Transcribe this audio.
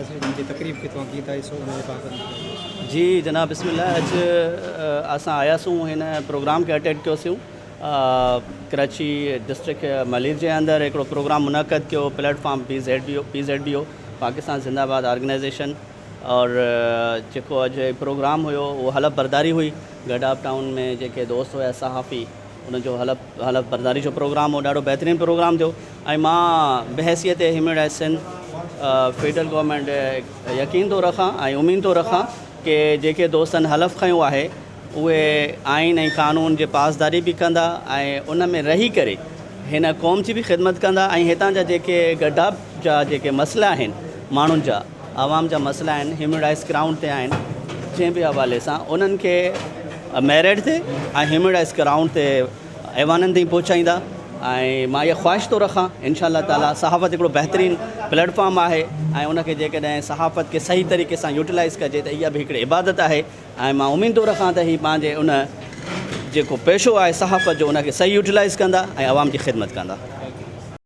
जी तकरीब की तो कीता सो जी जनाब बिस्मिल्लाह। असां आयासूं हिन प्रोग्राम खे अटेंड कयोसीं। कराची डिस्ट्रिक्ट मलिर जे अंदरि हिकिड़ो प्रोग्राम मुनक़द कयो प्लेटफॉर्म PZBO पाकिस्तान ज़िंदाबाद ऑर्गेनाइज़ेशन। और जेको अॼु प्रोग्राम हुयो उहो हलफ़ बरदारी हुई। गडाप टाउन में जेके दोस्त हुया सहाफ़ी उनजो हलफ़ बरदारी जो प्रोग्राम हो, ॾाढो बहितरीनु प्रोग्राम थियो। ऐं मां बहसियत human rights Sindh federal government यकीन थो रखां ऐं उमीद थो रखां कि जेके दोस्तनि हलफ़ खयो आहे उहे आइन ऐं क़ानून जे पासदारी बि कंदा ऐं उन में रही करे हिन क़ौम जी बि ख़िदमत कंदा ऐं हितां जा जेके गडाप जा जेके मसइला आहिनि, माण्हुनि जा आवाम जा मसइला आहिनि, ह्यूमन राइट्स ग्राउंड ते आहिनि, जंहिं बि हवाले सां उन्हनि खे मेरिट ते ऐं ह्यूमन राइट्स ग्राउंड ते ऐवाननि ताईं पहुचाईंदा। ऐं मां इहा ख़्वाहिश थो रखां इंशाअल्लाह ताला सहाफ़त हिकिड़ो बहितरीनु प्लेटफॉर्म आहे ऐं उनखे जेकॾहिं सहाफ़त खे सही तरीक़े सां यूटिलाइज़ कजे त इहा बि हिकिड़ी इबादत आहे। ऐं मां उमीद थो रखां त हीअ पंहिंजे उन जेको पेशो आहे सहाफ़त जो उनखे सही यूटिलाइज़ कंदा ऐं आवाम जी ख़िदमत कंदा।